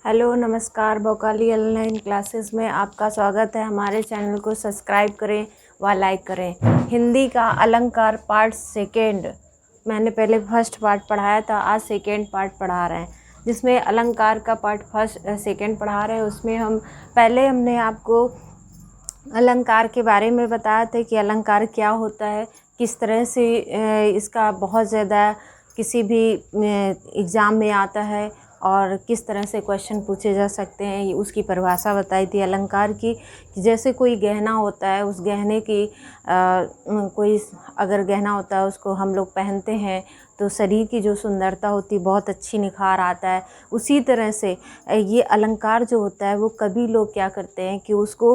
Hello नमस्कार, भोकाली online classes में आपका स्वागत है। हमारे चैनल को सब्सक्राइब करें व लाइक करें। हिंदी का अलंकार पार्ट सेकेंड, मैंने पहले फर्स्ट पार्ट पढ़ाया था, आज सेकेंड पार्ट पढ़ा रहे हैं, जिसमें अलंकार का पार्ट सेकेंड पढ़ा रहे हैं। उसमें हमने आपको अलंकार के बारे में बताया था कि अलंकार क्या होता है, किस तरह से इसका बहुत ज़्यादा किसी भी एग्ज़ाम में आता है और किस तरह से क्वेश्चन पूछे जा सकते हैं, उसकी परिभाषा बताई थी अलंकार की। जैसे कोई गहना होता है, उस गहने की कोई अगर गहना होता है उसको हम लोग पहनते हैं तो शरीर की जो सुंदरता होती है बहुत अच्छी निखार आता है। उसी तरह से ये अलंकार जो होता है वो कभी लोग क्या करते हैं कि उसको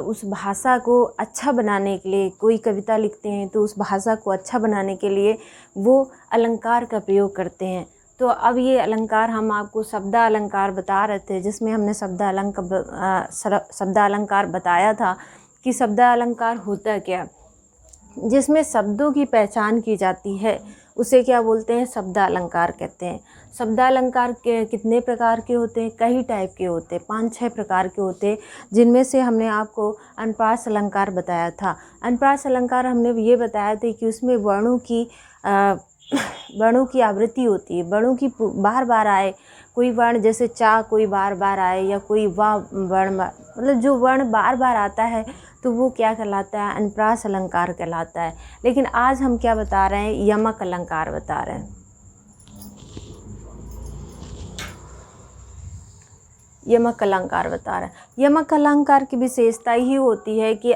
उस भाषा को अच्छा बनाने के लिए, कोई कविता लिखते हैं तो उस भाषा को अच्छा बनाने के लिए वो अलंकार का प्रयोग करते हैं। तो अब ये अलंकार हम आपको शब्द अलंकार बता रहे थे, जिसमें हमने शब्द अलंकार बताया था कि शब्द अलंकार होता क्या, जिसमें शब्दों की पहचान की जाती है, उसे क्या बोलते हैं, शब्द अलंकार कहते हैं। शब्द अलंकार के कितने प्रकार के होते हैं, कई टाइप के होते हैं, 5-6 प्रकार के होते हैं, जिनमें से हमने आपको अनुप्रास अलंकार बताया था। अनुप्रास अलंकार हमने ये बताया था कि उसमें वर्णों की आवृत्ति होती है, वर्णों की बार बार आए, कोई वर्ण जैसे चा कोई बार बार आए, या कोई वाह वर्ण मतलब जो वर्ण बार बार आता है तो वो क्या कहलाता है, अनुप्रास अलंकार कहलाता है। लेकिन आज हम क्या बता रहे हैं, यमक अलंकार बता रहे हैं। यमक अलंकार बता रहे हैं। यमक अलंकार की विशेषता ही होती है कि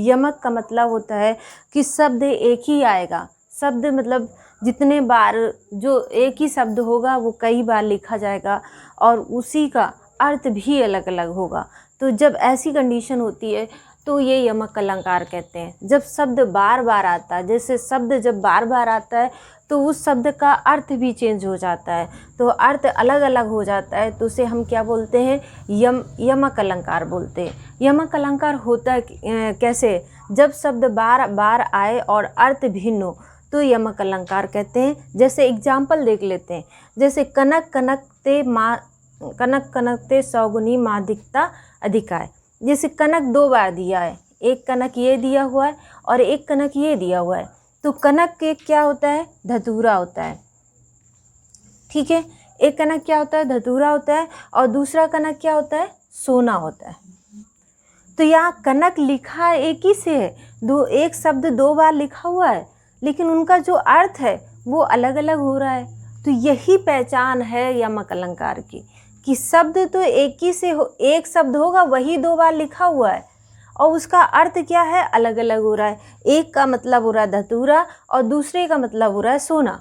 यमक का मतलब होता है कि शब्द एक ही आएगा। शब्द मतलब जितने बार जो एक ही शब्द होगा वो कई बार लिखा जाएगा और उसी का अर्थ भी अलग अलग होगा। तो जब ऐसी कंडीशन होती है तो ये यमक अलंकार कहते हैं। जब शब्द बार बार आता है, जैसे शब्द जब बार बार आता है तो उस शब्द का अर्थ भी चेंज हो जाता है, तो अर्थ अलग अलग हो जाता है, तो उसे हम क्या बोलते हैं, यमक अलंकार बोलते हैं। यमक अलंकार होता है कैसे, जब शब्द बार बार आए और अर्थ भिन्न हो तो यमक अलंकार कहते हैं। जैसे एग्जाम्पल देख लेते हैं, जैसे कनक कनकते सौगुनी मादिकता अधिकाय। जैसे कनक 2 बार दिया है, एक कनक ये दिया हुआ है और एक कनक ये दिया हुआ है, तो कनक के क्या होता है, धतूरा होता है, ठीक है। एक कनक क्या होता है, धतूरा होता है, और दूसरा कनक क्या होता है, सोना होता है। तो यहाँ कनक लिखा एक ही से है, एक शब्द 2 बार लिखा हुआ है, लेकिन उनका जो अर्थ है वो अलग अलग हो रहा है। तो यही पहचान है यमक अलंकार की, कि शब्द तो एक ही से हो, एक शब्द होगा वही 2 बार लिखा हुआ है और उसका अर्थ क्या है, अलग अलग हो रहा है। एक का मतलब हो रहा है धतूरा और दूसरे का मतलब हो रहा है सोना।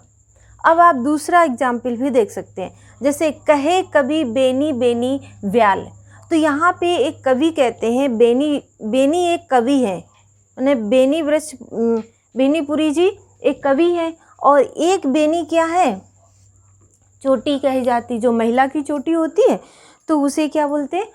अब आप दूसरा एग्जाम्पल भी देख सकते हैं, जैसे कहे कवि बेनी बेनी व्याल। तो यहाँ पे एक कवि कहते हैं, बेनी एक कवि है, बेनीपुरी जी एक कवि है, और एक बेनी क्या है, चोटी कही जाती, जो महिला की चोटी होती है तो उसे क्या बोलते हैं,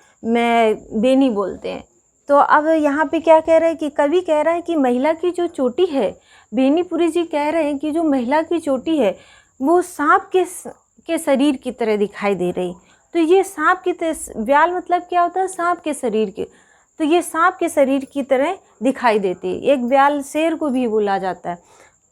बेनी बोलते हैं। तो अब यहाँ पे क्या कह रहे हैं कि कवि कह रहा है कि महिला की जो चोटी है, बेनीपुरी जी कह रहे हैं कि जो महिला की चोटी है वो सांप के शरीर की तरह दिखाई दे रही। तो ये सांप की तरह, व्याल मतलब क्या होता है, सांप के शरीर के, तो ये सांप के शरीर की तरह दिखाई देती है। एक व्याल शेर को भी बोला जाता है।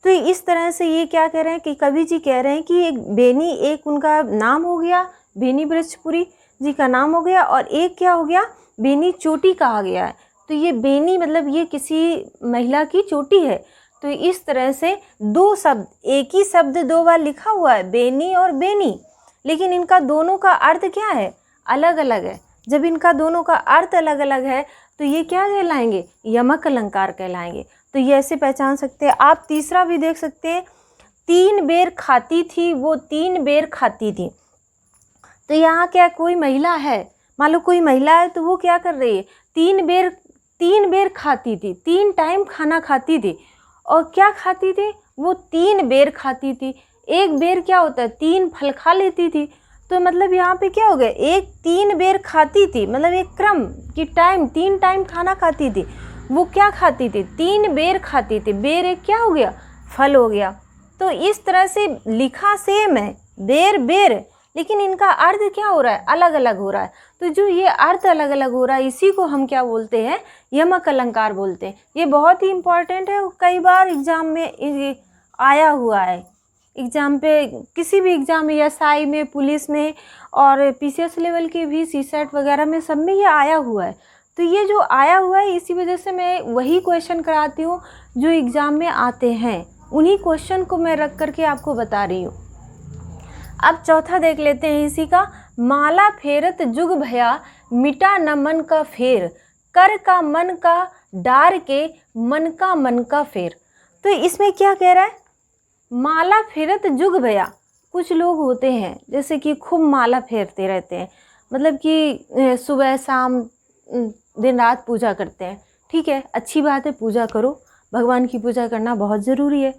तो इस तरह से ये क्या कह रहे हैं कि कवि जी कह रहे हैं कि एक बेनी, एक उनका नाम हो गया, बेनी बृहस्पति जी का नाम हो गया, और एक क्या हो गया, बेनी चोटी कहा गया है। तो ये बेनी मतलब ये किसी महिला की चोटी है। तो इस तरह से 2 शब्द, एक ही शब्द 2 बार लिखा हुआ है, बेनी और बेनी, लेकिन इनका दोनों का अर्थ क्या है, अलग अलग है। जब इनका दोनों का अर्थ अलग अलग है तो ये क्या कहलाएंगे, यमक अलंकार कहलाएंगे। तो ये ऐसे पहचान सकते हैं। आप तीसरा भी देख सकते हैं, 3 बेर खाती थी वो 3 बेर खाती थी। तो यहाँ क्या, कोई महिला है, मान लो कोई महिला है तो वो क्या कर रही है, 3 बेर खाती थी, 3 टाइम खाना खाती थी। और क्या खाती थी, वो 3 बेर खाती थी। एक बेर क्या होता है, 3 फल खा लेती थी। तो मतलब यहाँ पे क्या हो गया, एक 3 बेर खाती थी, मतलब एक क्रम की टाइम, 3 टाइम खाना खाती थी। वो क्या खाती थी, 3 बेर खाती थी, बेर एक क्या हो गया, फल हो गया। तो इस तरह से लिखा सेम है, बेर बेर, लेकिन इनका अर्थ क्या हो रहा है, अलग अलग हो रहा है। तो जो ये अर्थ अलग अलग हो रहा है, इसी को हम क्या बोलते हैं, यमक अलंकार बोलते हैं। ये बहुत ही इम्पॉर्टेंट है, कई बार एग्जाम में आया हुआ है। एग्ज़ाम पे, किसी भी एग्ज़ाम में, एसआई में, पुलिस में, और पीसीएस लेवल के भी सीसेट वगैरह में, सब में ये आया हुआ है। तो ये जो आया हुआ है, इसी वजह से मैं वही क्वेश्चन कराती हूँ जो एग्ज़ाम में आते हैं, उन्हीं क्वेश्चन को मैं रख करके आपको बता रही हूँ। अब चौथा देख लेते हैं इसी का, माला फेरत जुग भया, मिटा न मन का फेर, कर का मन का डार के, मन का फेर। तो इसमें क्या कह रहा है, माला फेरत जुग भया। कुछ लोग होते हैं जैसे कि खूब माला फेरते रहते हैं, मतलब कि सुबह शाम दिन रात पूजा करते हैं। ठीक है, अच्छी बात है, पूजा करो, भगवान की पूजा करना बहुत ज़रूरी है।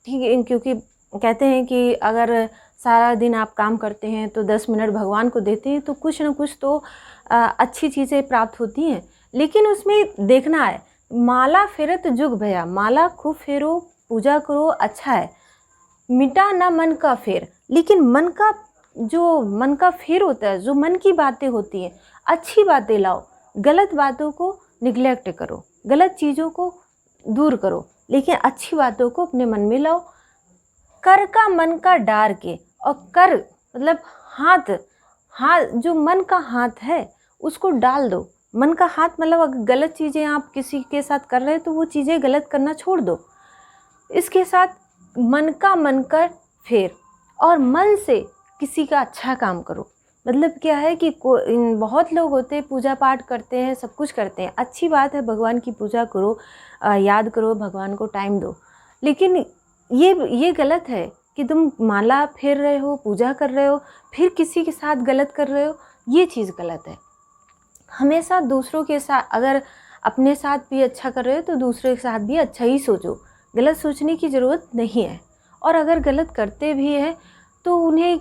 ठीक है, क्योंकि कहते हैं कि अगर सारा दिन आप काम करते हैं तो 10 मिनट भगवान को देते हैं तो कुछ ना कुछ तो अच्छी चीज़ें प्राप्त होती हैं। लेकिन उसमें देखना है, माला फेरत जुग भया, माला खूब फेरो, पूजा करो, अच्छा है, मिटा ना मन का फेर। लेकिन मन का फेर होता है, जो मन की बातें होती हैं, अच्छी बातें लाओ, गलत बातों को निगलेक्ट करो, गलत चीज़ों को दूर करो, लेकिन अच्छी बातों को अपने मन में लाओ। कर का मन का डार के, और कर मतलब हाथ जो मन का हाथ है उसको डाल दो। मन का हाथ मतलब अगर गलत चीज़ें आप किसी के साथ कर रहे हैं तो वो चीज़ें गलत करना छोड़ दो। इसके साथ मन कर फेर, और मन से किसी का अच्छा काम करो। मतलब क्या है कि बहुत लोग होते हैं, पूजा पाठ करते हैं, सब कुछ करते हैं, अच्छी बात है, भगवान की पूजा करो, याद करो, भगवान को टाइम दो। लेकिन ये गलत है कि तुम माला फेर रहे हो, पूजा कर रहे हो, फिर किसी के साथ गलत कर रहे हो, ये चीज़ गलत है। हमेशा दूसरों के साथ, अगर अपने साथ भी अच्छा कर रहे हो तो दूसरे के साथ भी अच्छा ही सोचो, गलत सोचने की ज़रूरत नहीं है। और अगर गलत करते भी हैं तो उन्हें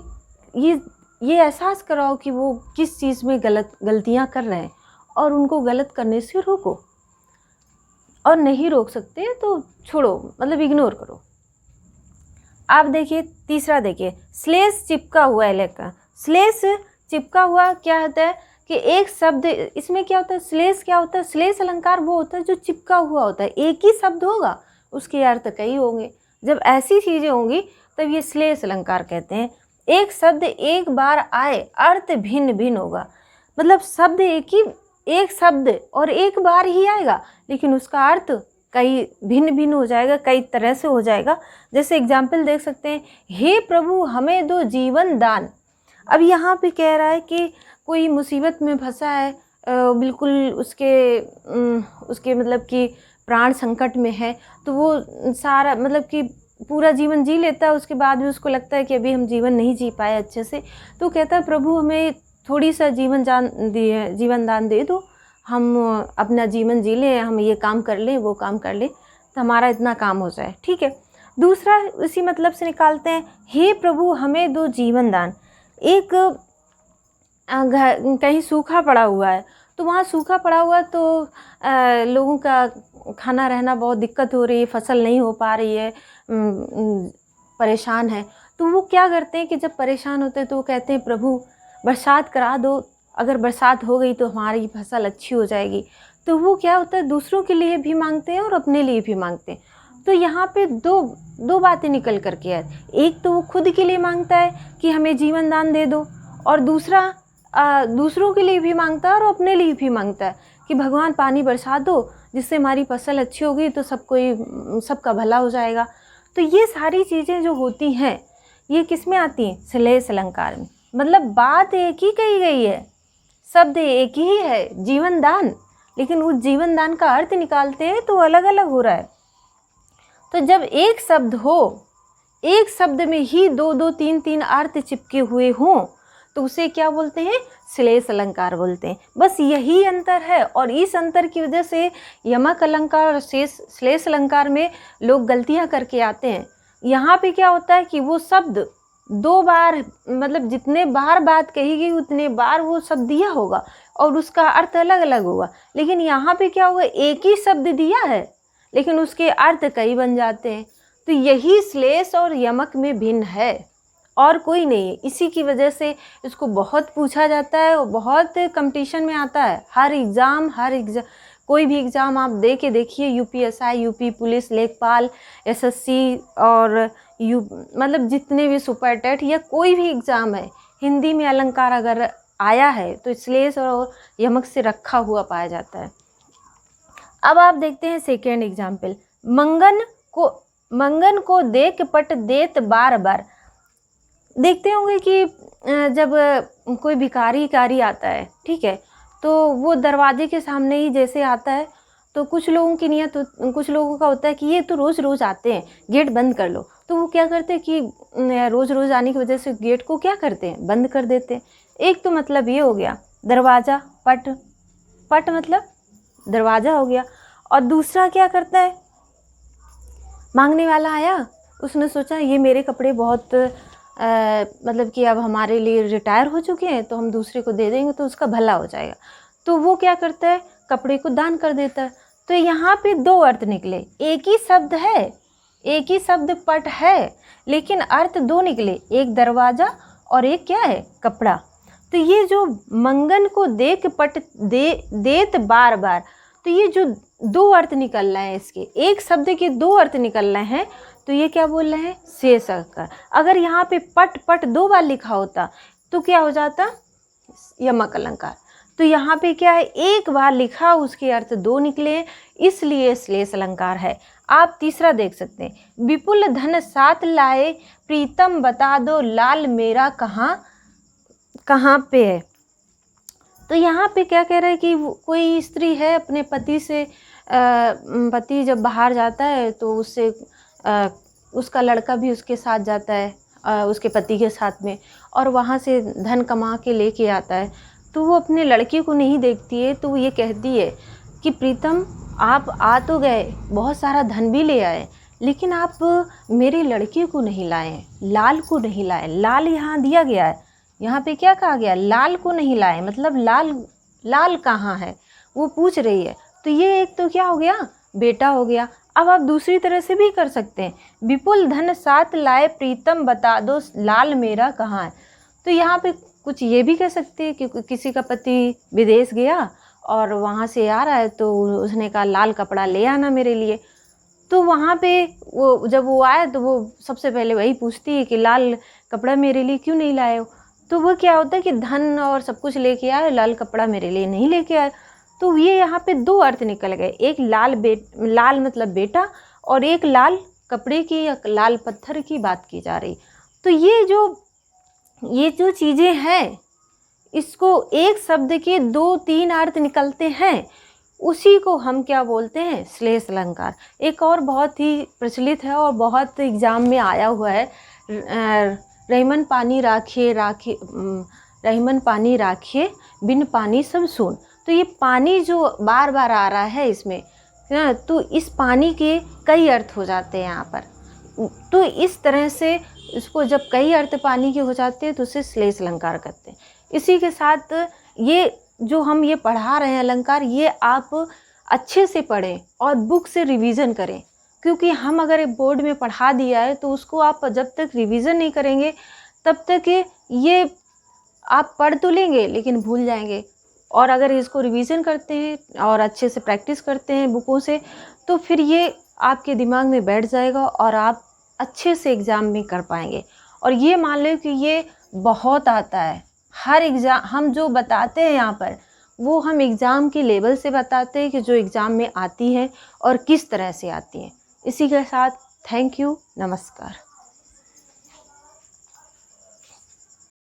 ये एहसास कराओ कि वो किस चीज़ में गलतियाँ कर रहे हैं, और उनको गलत करने से रोको। और नहीं रोक सकते तो छोड़ो, मतलब इग्नोर करो। आप देखिए, तीसरा देखिए, श्लेष चिपका हुआ है लेखा। श्लेष चिपका हुआ क्या होता है कि एक शब्द, इसमें क्या होता है, श्लेष क्या होता है, श्लेष अलंकार वो होता है जो चिपका हुआ होता है। एक ही शब्द होगा, उसके अर्थ कई होंगे। जब ऐसी चीज़ें होंगी तब ये श्लेष अलंकार कहते हैं। एक शब्द एक बार आए, अर्थ भिन्न भिन्न होगा। मतलब शब्द एक शब्द और एक बार ही आएगा, लेकिन उसका अर्थ कई भिन्न भिन्न हो जाएगा, कई तरह से हो जाएगा। जैसे एग्जाम्पल देख सकते हैं, हे प्रभु हमें दो जीवन दान। अब यहाँ पे कह रहा है कि कोई मुसीबत में फंसा है, बिल्कुल उसके मतलब कि प्राण संकट में है, तो वो सारा मतलब कि पूरा जीवन जी लेता है, उसके बाद भी उसको लगता है कि अभी हम जीवन नहीं जी पाए अच्छे से, तो कहता है प्रभु हमें थोड़ी सा जीवन दान दे दो, हम अपना जीवन जी लें, हम ये काम कर लें, वो काम कर लें, तो हमारा इतना काम हो जाए। ठीक है। दूसरा इसी मतलब से निकालते हैं, हे प्रभु हमें दो जीवन दान। एक कहीं सूखा पड़ा हुआ है, तो वहाँ सूखा पड़ा हुआ तो लोगों का खाना रहना बहुत दिक्कत हो रही है, फसल नहीं हो पा रही है, परेशान है। तो वो क्या करते हैं कि जब परेशान होते हैं तो वो कहते हैं प्रभु बरसात करा दो, अगर बरसात हो गई तो हमारी फसल अच्छी हो जाएगी। तो वो क्या होता है, दूसरों के लिए भी मांगते हैं और अपने लिए भी मांगते हैं। तो यहाँ पे दो बातें निकल करके आए। एक तो वो खुद के लिए मांगता है कि हमें जीवन दान दे दो, और दूसरा दूसरों के लिए भी मांगता है और अपने लिए भी मांगता है कि भगवान पानी बरसा दो, जिससे हमारी फसल अच्छी होगी तो सबका भला हो जाएगा। तो ये सारी चीज़ें जो होती हैं ये किस में आती हैं, श्लेष अलंकार में। मतलब बात एक ही कही गई है, शब्द एक ही है, जीवन दान, लेकिन उस जीवन दान का अर्थ निकालते हैं तो अलग अलग हो रहा है। तो जब एक शब्द हो, एक शब्द में ही दो तीन अर्थ चिपके हुए हों तो उसे क्या बोलते हैं, श्लेष अलंकार बोलते हैं। बस यही अंतर है, और इस अंतर की वजह से यमक अलंकार और श्लेष अलंकार में लोग गलतियां करके आते हैं। यहाँ पे क्या होता है कि वो शब्द दो बार, मतलब जितने बार बात कही गई उतने बार वो शब्द दिया होगा और उसका अर्थ अलग अलग होगा। लेकिन यहाँ पे क्या होगा, एक ही शब्द दिया है लेकिन उसके अर्थ कई बन जाते हैं। तो यही श्लेष और यमक में भिन्न है, और कोई नहीं है। इसी की वजह से इसको बहुत पूछा जाता है और बहुत कंपटीशन में आता है। हर एग्ज़ाम कोई भी एग्ज़ाम आप दे के देखिए, यूपीएसआई, यूपी पुलिस, लेखपाल, एसएससी और मतलब जितने भी सुपर टेट या कोई भी एग्ज़ाम है, हिंदी में अलंकार अगर आया है तो श्लेष और यमक से रखा हुआ पाया जाता है। अब आप देखते हैं सेकेंड एग्जाम्पल, मंगन को देख पट देत बार बार। देखते होंगे कि जब कोई भिखारी आता है, ठीक है, तो वो दरवाजे के सामने ही जैसे आता है तो कुछ लोगों की नियत, कुछ लोगों का होता है कि ये तो रोज़ रोज़ आते हैं, गेट बंद कर लो। तो वो क्या करते हैं कि रोज़ रोज़ आने की वजह से गेट को क्या करते हैं, बंद कर देते हैं। एक तो मतलब ये हो गया दरवाज़ा, पट मतलब दरवाज़ा हो गया। और दूसरा क्या करता है, मांगने वाला आया, उसने सोचा ये मेरे कपड़े बहुत मतलब कि अब हमारे लिए रिटायर हो चुके हैं तो हम दूसरे को दे देंगे तो उसका भला हो जाएगा। तो वो क्या करता है, कपड़े को दान कर देता है। तो यहाँ पे दो अर्थ निकले, एक ही शब्द है, एक ही शब्द पट है, लेकिन अर्थ दो निकले, एक दरवाज़ा और एक क्या है, कपड़ा। तो ये जो मंगन को देख पट देत बार बार, तो ये जो दो अर्थ निकल रहे हैं, इसके एक शब्द के दो अर्थ निकल रहे हैं, तो ये क्या बोल रहे हैं, शेष अलंकार। अगर यहाँ पे पट दो बार लिखा होता तो क्या हो जाता, यमक अलंकार। तो यहाँ पे क्या है, एक बार लिखा, उसके अर्थ दो निकले, इसलिए श्लेष अलंकार है। आप तीसरा देख सकते हैं, विपुल धन साथ लाए प्रीतम बता दो लाल मेरा कहाँ पे है। तो यहाँ पे क्या कह रहा है कि कोई स्त्री है, अपने पति से पति जब बाहर जाता है तो उससे उसका लड़का भी उसके साथ जाता है, उसके पति के साथ में, और वहाँ से धन कमा के लेके आता है। तो वो अपने लड़के को नहीं देखती है, तो वो ये कहती है कि प्रीतम आप आ तो गए, बहुत सारा धन भी ले आए, लेकिन आप मेरे लड़के को नहीं लाए, लाल को नहीं लाए। लाल यहाँ दिया गया है, यहाँ पे क्या कहा गया, लाल को नहीं लाए, मतलब लाल कहाँ है वो पूछ रही है। तो ये एक तो क्या हो गया, बेटा हो गया। अब आप दूसरी तरह से भी कर सकते हैं, विपुल धन साथ लाए प्रीतम बता दो लाल मेरा कहाँ है। तो यहाँ पे कुछ ये भी कह सकते हैं कि किसी का पति विदेश गया और वहाँ से आ रहा है, तो उसने कहा लाल कपड़ा ले आना मेरे लिए। तो वहाँ पे वो जब वो आया तो वो सबसे पहले वही पूछती है कि लाल कपड़ा मेरे लिए क्यों नहीं लाए हो। तो वो क्या होता है कि धन और सब कुछ लेके आए, लाल कपड़ा मेरे लिए नहीं लेके आए। तो ये यहाँ पे दो अर्थ निकल गए, एक लाल मतलब बेटा, और एक लाल कपड़े की या लाल पत्थर की बात की जा रही। तो ये जो चीज़ें हैं, इसको एक शब्द के दो तीन अर्थ निकलते हैं, उसी को हम क्या बोलते हैं, श्लेष अलंकार। एक और बहुत ही प्रचलित है और बहुत एग्जाम में आया हुआ है, रहीमन पानी राखिए बिन पानी सब सून। तो ये पानी जो बार बार आ रहा है इसमें, तो इस पानी के कई अर्थ हो जाते हैं यहाँ पर। तो इस तरह से इसको जब कई अर्थ पानी के हो जाते हैं तो उसे श्लेष अलंकार कहते हैं। इसी के साथ ये जो हम ये पढ़ा रहे हैं अलंकार, ये आप अच्छे से पढ़ें और बुक से रिवीजन करें, क्योंकि हम अगर बोर्ड में पढ़ा दिया है तो उसको आप जब तक रिवीजन नहीं करेंगे तब तक ये आप पढ़ तो लेंगे लेकिन भूल जाएंगे। और अगर इसको रिवीजन करते हैं और अच्छे से प्रैक्टिस करते हैं बुकों से, तो फिर ये आपके दिमाग में बैठ जाएगा और आप अच्छे से एग्ज़ाम में कर पाएंगे। और ये मान लो कि ये बहुत आता है, हर एग्ज़ाम हम जो बताते हैं यहाँ पर वो हम एग्ज़ाम के लेवल से बताते हैं कि जो एग्ज़ाम में आती हैं और किस तरह से आती हैं। इसी के साथ थैंक यू, नमस्कार।